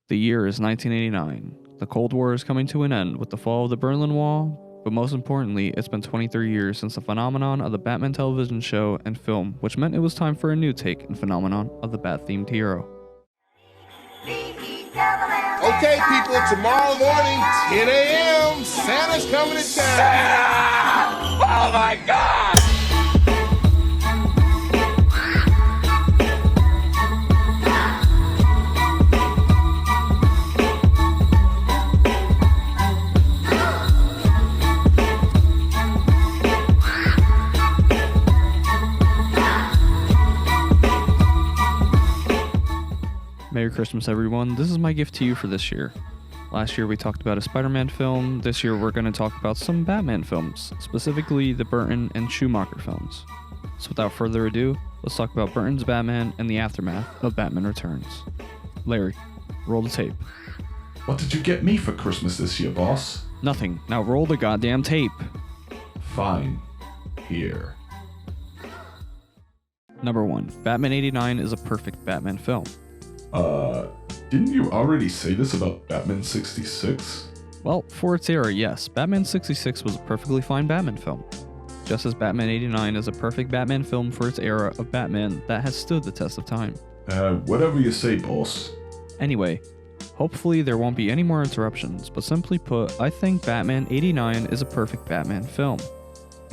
The year is 1989. The Cold War is coming to an end with the fall of the Berlin Wall, but most importantly, it's been 23 years since the phenomenon of the Batman television show and film, which meant it was time for a new take and phenomenon of the Bat-themed hero. Okay, people, tomorrow morning, 10 a.m., Santa's coming to town. Santa! Oh my God! Merry Christmas, everyone. This is my gift to you for this year. Last year we talked about a Spider-Man film. This year we're going to talk about some Batman films, specifically the Burton and Schumacher films. So without further ado, let's talk about Burton's Batman and the aftermath of Batman Returns. Larry, roll the tape. What did you get me for Christmas this year, boss? Nothing. Now roll the goddamn tape. Fine. Here. Number 1. Batman 89 is a perfect Batman film. Didn't you already say this about Batman 66? Well, for its era, yes, Batman 66 was a perfectly fine Batman film. Just as Batman 89 is a perfect Batman film for its era of Batman that has stood the test of time. Whatever you say, boss. Anyway, hopefully there won't be any more interruptions, but simply put, I think Batman 89 is a perfect Batman film.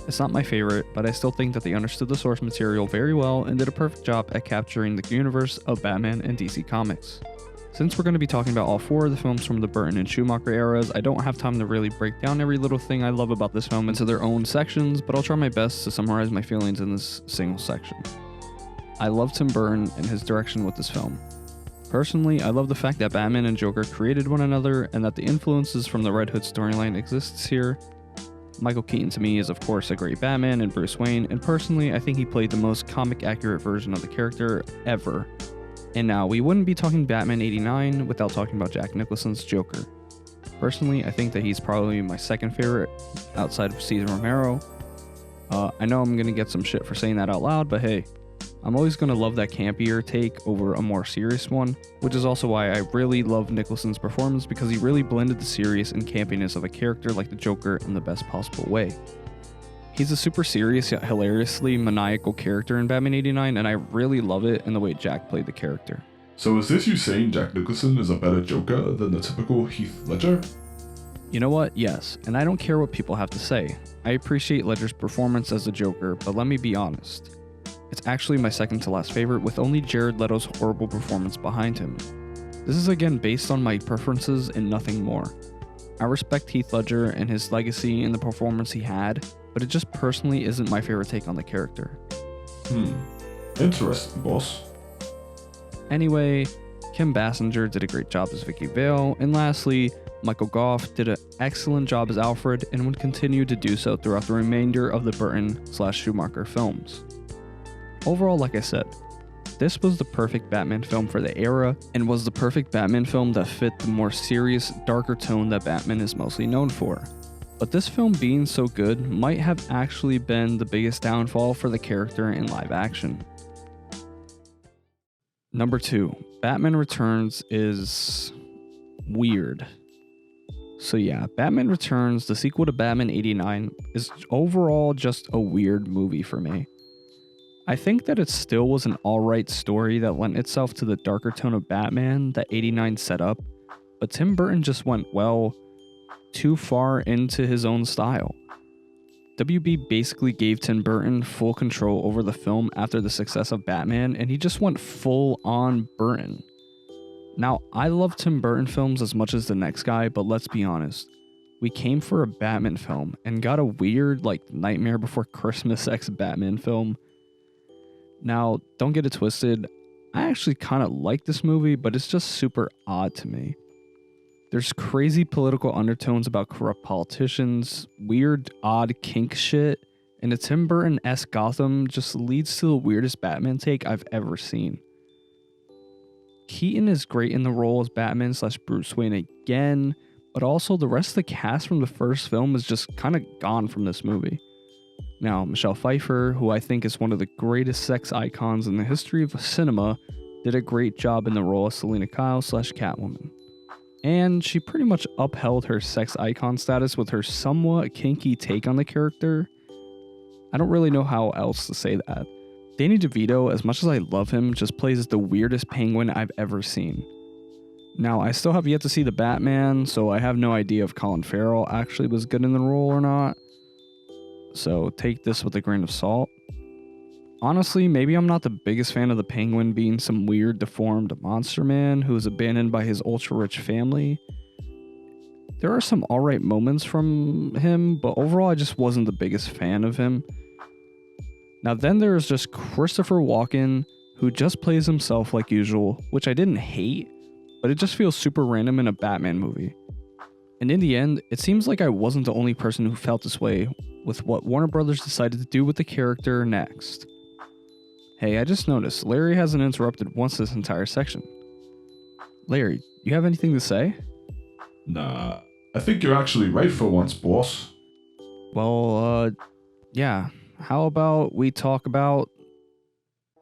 It's not my favorite, but I still think that they understood the source material very well and did a perfect job at capturing the universe of Batman and DC Comics. Since we're going to be talking about all 4 of the films from the Burton and Schumacher eras, I don't have time to really break down every little thing I love about this film into their own sections, but I'll try my best to summarize my feelings in this single section. I love Tim Burton and his direction with this film. Personally, I love the fact that Batman and Joker created one another and that the influences from the Red Hood storyline exists here. Michael Keaton to me is of course a great Batman and Bruce Wayne, and personally I think he played the most comic accurate version of the character ever. And now, we wouldn't be talking Batman 89 without talking about Jack Nicholson's Joker. Personally, I think that he's probably my second favorite outside of Cesar Romero. I know I'm going to get some shit for saying that out loud, but hey, I'm always going to love that campier take over a more serious one, which is also why I really love Nicholson's performance, because he really blended the serious and campiness of a character like the Joker in the best possible way. He's a super serious yet hilariously maniacal character in Batman 89, and I really love it in the way Jack played the character. So is this you saying Jack Nicholson is a better Joker than the typical Heath Ledger? You know what? Yes, and I don't care what people have to say. I appreciate Ledger's performance as the Joker, but let me be honest. It's actually my second to last favorite, with only Jared Leto's horrible performance behind him. This is again based on my preferences and nothing more. I respect Heath Ledger and his legacy and the performance he had, but it just personally isn't my favorite take on the character. Interesting, boss. Anyway, Kim Basinger did a great job as Vicky Vale, and lastly, Michael Goff did an excellent job as Alfred and would continue to do so throughout the remainder of the Burton/Schumacher films. Overall, like I said, this was the perfect Batman film for the era, and was the perfect Batman film that fit the more serious, darker tone that Batman is mostly known for. But this film being so good might have actually been the biggest downfall for the character in live action. Number 2, Batman Returns is weird. So yeah, Batman Returns, the sequel to Batman 89, is overall just a weird movie for me. I think that it still was an alright story that lent itself to the darker tone of Batman that 89 set up, but Tim Burton just went, too far into his own style. WB basically gave Tim Burton full control over the film after the success of Batman, and he just went full on Burton. Now, I love Tim Burton films as much as the next guy, but let's be honest. We came for a Batman film and got a weird, Nightmare Before Christmas X Batman film. Now, don't get it twisted, I actually kind of like this movie, but it's just super odd to me. There's crazy political undertones about corrupt politicians, weird, odd kink shit, and a Tim Burton-esque Gotham just leads to the weirdest Batman take I've ever seen. Keaton is great in the role as Batman/Bruce Wayne again, but also the rest of the cast from the first film is just kind of gone from this movie. Now, Michelle Pfeiffer, who I think is one of the greatest sex icons in the history of cinema, did a great job in the role of Selina Kyle/Catwoman. and she pretty much upheld her sex icon status with her somewhat kinky take on the character. I don't really know how else to say that. Danny DeVito, as much as I love him, just plays the weirdest penguin I've ever seen. Now, I still have yet to see the Batman, so I have no idea if Colin Farrell actually was good in the role or not. So take this with a grain of salt. Honestly, maybe I'm not the biggest fan of the Penguin being some weird deformed monster man who is abandoned by his ultra-rich family. There are some alright moments from him, but overall I just wasn't the biggest fan of him. Now then there's just Christopher Walken, who just plays himself like usual, which I didn't hate, but it just feels super random in a Batman movie. And in the end, it seems like I wasn't the only person who felt this way with what Warner Brothers decided to do with the character next. Hey, I just noticed Larry hasn't interrupted once this entire section. Larry, you have anything to say? Nah, I think you're actually right for once, boss. Well, yeah. How about we talk about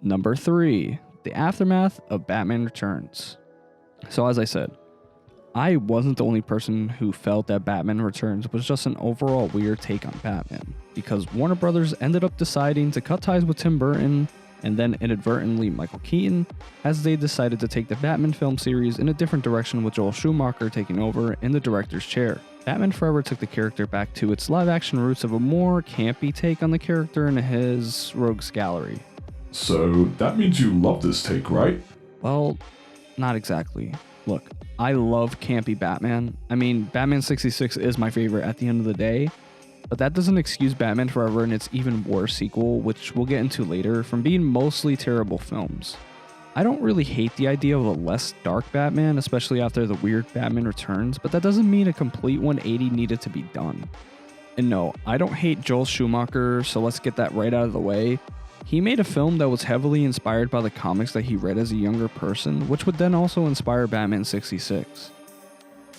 number 3, the aftermath of Batman Returns. So as I said, I wasn't the only person who felt that Batman Returns was just an overall weird take on Batman, because Warner Brothers ended up deciding to cut ties with Tim Burton and then inadvertently Michael Keaton, as they decided to take the Batman film series in a different direction with Joel Schumacher taking over in the director's chair. Batman Forever took the character back to its live-action roots of a more campy take on the character in his rogues gallery. So that means you love this take, right? Well, not exactly. Look, I love campy Batman. I mean, Batman 66 is my favorite at the end of the day, but that doesn't excuse Batman Forever and its even worse sequel, which we'll get into later, from being mostly terrible films. I don't really hate the idea of a less dark Batman, especially after the weird Batman Returns, but that doesn't mean a complete 180 needed to be done. And no, I don't hate Joel Schumacher, so let's get that right out of the way. He made a film that was heavily inspired by the comics that he read as a younger person, which would then also inspire Batman 66.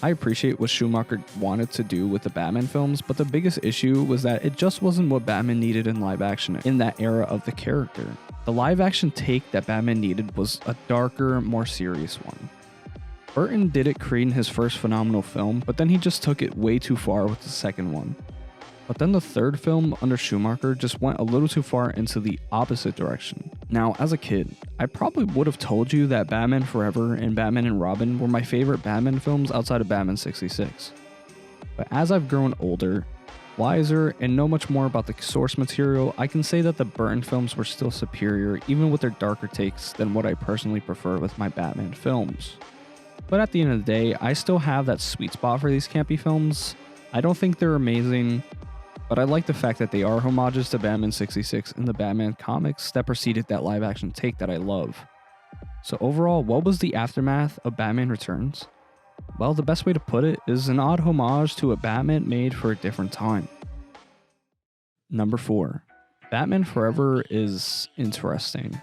I appreciate what Schumacher wanted to do with the Batman films, but the biggest issue was that it just wasn't what Batman needed in live action in that era of the character. The live action take that Batman needed was a darker, more serious one. Burton did it creating his first phenomenal film, but then he just took it way too far with the second one. But then the third film under Schumacher just went a little too far into the opposite direction. Now, as a kid, I probably would have told you that Batman Forever and Batman and Robin were my favorite Batman films outside of Batman 66. But as I've grown older, wiser, and know much more about the source material, I can say that the Burton films were still superior, even with their darker takes, than what I personally prefer with my Batman films. But at the end of the day, I still have that sweet spot for these campy films. I don't think they're amazing, but I like the fact that they are homages to Batman 66 and the Batman comics that preceded that live action take that I love. So overall, what was the aftermath of Batman Returns? Well, the best way to put it is an odd homage to a Batman made for a different time. Number 4. Batman Forever is interesting.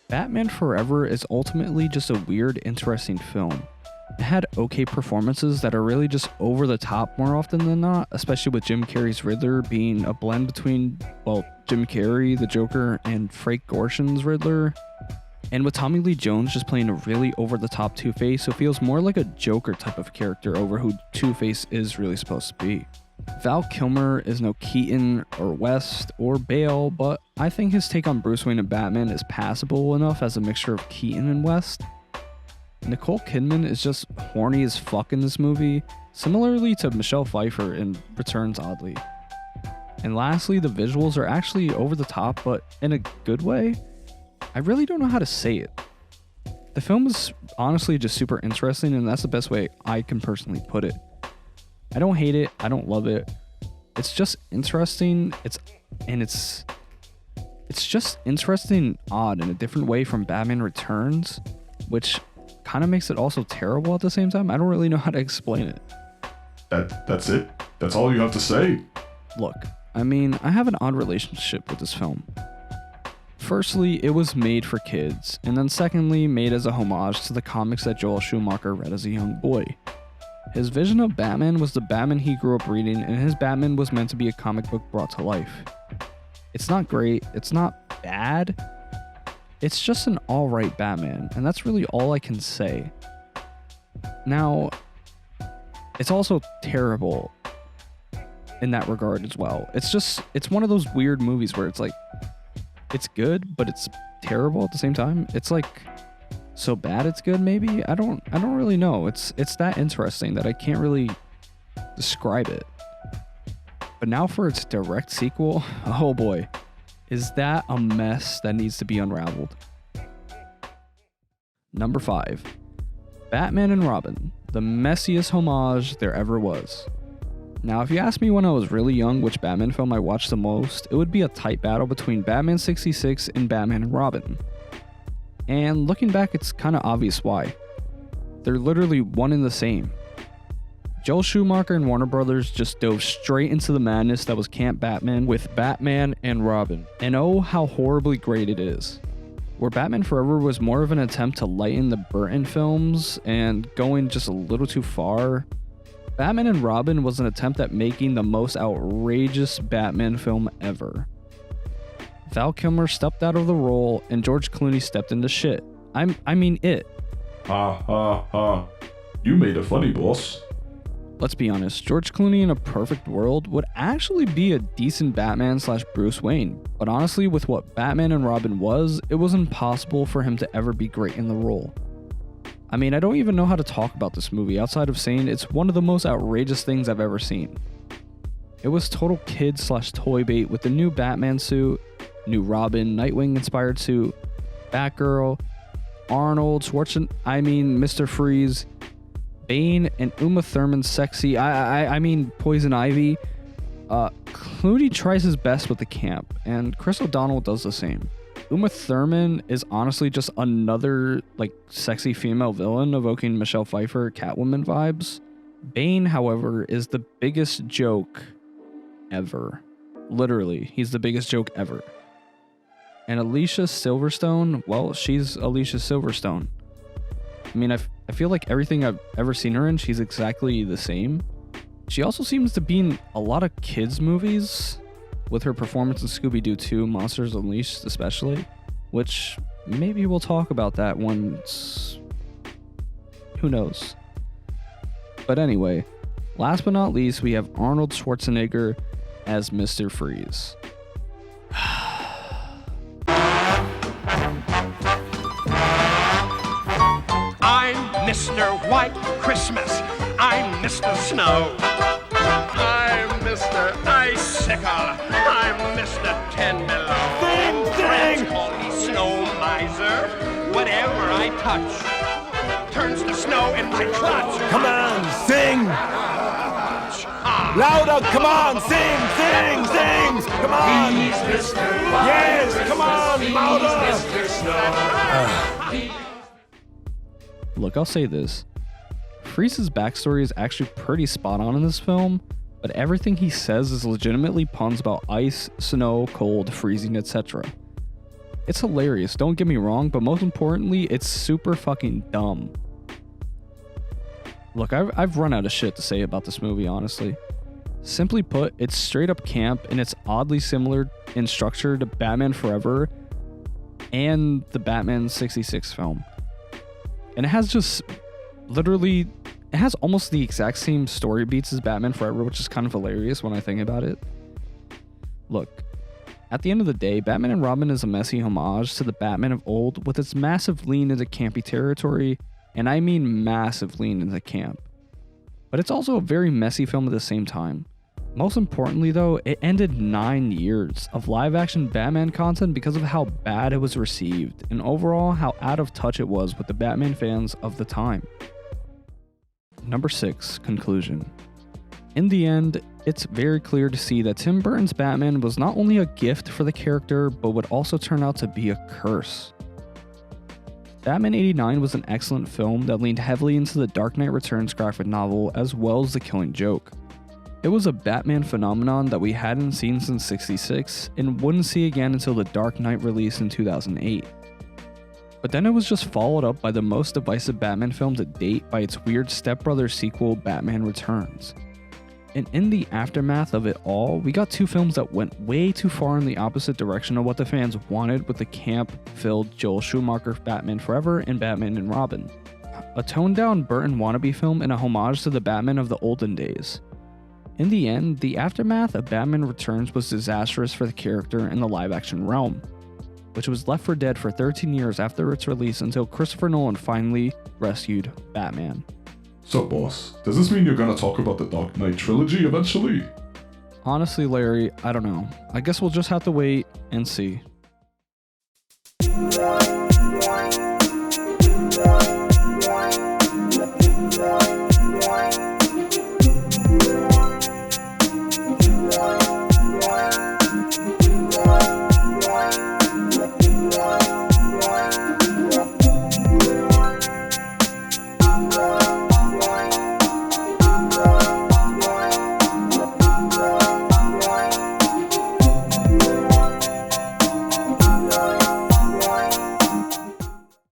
Batman Forever is ultimately just a weird, interesting film. It had okay performances that are really just over the top more often than not, especially with Jim Carrey's Riddler being a blend between, well, Jim Carrey, the Joker, and Frank Gorshin's Riddler. And with Tommy Lee Jones just playing a really over-the-top Two-Face, so it feels more like a Joker type of character over who Two-Face is really supposed to be. Val Kilmer is no Keaton or West or Bale, but I think his take on Bruce Wayne and Batman is passable enough as a mixture of Keaton and West. Nicole Kidman is just horny as fuck in this movie, similarly to Michelle Pfeiffer in Returns oddly. And lastly, the visuals are actually over the top, but in a good way. I really don't know how to say it. The film is honestly just super interesting, and that's the best way I can personally put it. I don't hate it, I don't love it. It's just interesting, it's just interesting and odd in a different way from Batman Returns, which kind of makes it also terrible at the same time. I don't really know how to explain it. That's it? That's all you have to say? Look, I mean, I have an odd relationship with this film. Firstly, it was made for kids, and then secondly, made as a homage to the comics that Joel Schumacher read as a young boy. His vision of Batman was the Batman he grew up reading, and his Batman was meant to be a comic book brought to life. It's not great, it's not bad, it's just an alright Batman, and that's really all I can say. Now, it's also terrible in that regard as well. It's one of those weird movies where it's like, it's good, but it's terrible at the same time. It's like so bad it's good, maybe. I don't really know. It's that interesting that I can't really describe it. But now for its direct sequel, oh boy, is that a mess that needs to be unraveled. Number 5, Batman and Robin, the messiest homage there ever was. Now, if you ask me when I was really young which Batman film I watched the most, it would be a tight battle between Batman 66 and Batman and Robin. And looking back, it's kind of obvious why. They're literally one and the same. Joel Schumacher and Warner Brothers just dove straight into the madness that was Camp Batman with Batman and Robin. And oh, how horribly great it is. Where Batman Forever was more of an attempt to lighten the Burton films and going just a little too far, Batman and Robin was an attempt at making the most outrageous Batman film ever. Val Kilmer stepped out of the role and George Clooney stepped into shit. I mean it. Ha ha ha. You made it funny, boss. Let's be honest, George Clooney in a perfect world would actually be a decent Batman / Bruce Wayne, but honestly with what Batman and Robin was, it was impossible for him to ever be great in the role. I mean, I don't even know how to talk about this movie outside of saying it's one of the most outrageous things I've ever seen. It was total kid / toy bait with the new Batman suit, new Robin, Nightwing inspired suit, Batgirl, Arnold, Mr. Freeze, Bane, and Uma Thurman's sexy, Poison Ivy. Clooney tries his best with the camp, and Chris O'Donnell does the same. Uma Thurman is honestly just another sexy female villain evoking Michelle Pfeiffer Catwoman vibes. Bane, however, is the biggest joke ever. Literally, he's the biggest joke ever. And Alicia Silverstone, well, she's Alicia Silverstone. I mean, I feel like everything I've ever seen her in, she's exactly the same. She also seems to be in a lot of kids' movies, with her performance in Scooby-Doo 2, Monsters Unleashed especially, which maybe we'll talk about that once. Who knows? But anyway, last but not least, we have Arnold Schwarzenegger as Mr. Freeze. Mr. White Christmas. I'm Mr. Snow. I'm Mr. Icicle. I'm Mr. Ten Below. Ding, Friends ding! call me Snow Miser. Whatever I touch turns to snow in my clutch. Come on, sing! Louder, come on, sing! Come on! He's Mr. White Yes, Christmas. come on, louder! He's Mr. Snow. Look, I'll say this. Freeze's backstory is actually pretty spot on in this film, but everything he says is legitimately puns about ice, snow, cold, freezing, etc. It's hilarious, don't get me wrong, but most importantly, it's super fucking dumb. Look, I've run out of shit to say about this movie, honestly. Simply put, it's straight up camp, and it's oddly similar in structure to Batman Forever and the Batman 66 film. And it has just literally, it has almost the exact same story beats as Batman Forever, which is kind of hilarious when I think about it. Look, at the end of the day, Batman and Robin is a messy homage to the Batman of old with its massive lean into campy territory, and I mean massive lean into camp. But it's also a very messy film at the same time. Most importantly though, it ended 9 years of live action Batman content because of how bad it was received, and overall how out of touch it was with the Batman fans of the time. Number 6, conclusion. In the end, it's very clear to see that Tim Burton's Batman was not only a gift for the character, but would also turn out to be a curse. Batman 89 was an excellent film that leaned heavily into the Dark Knight Returns graphic novel as well as The Killing Joke. It was a Batman phenomenon that we hadn't seen since '66 and wouldn't see again until The Dark Knight release in 2008. But then it was just followed up by the most divisive Batman film to date by its weird stepbrother sequel, Batman Returns. And in the aftermath of it all, we got two films that went way too far in the opposite direction of what the fans wanted with the camp-filled Joel Schumacher Batman Forever and Batman and Robin. a toned-down Burton wannabe film and a homage to the Batman of the olden days. In the end, the aftermath of Batman Returns was disastrous for the character in the live-action realm, which was left for dead for 13 years after its release until Christopher Nolan finally rescued Batman. So boss, does this mean you're gonna talk about the Dark Knight trilogy eventually? Honestly, Larry, I don't know. I guess we'll just have to wait and see.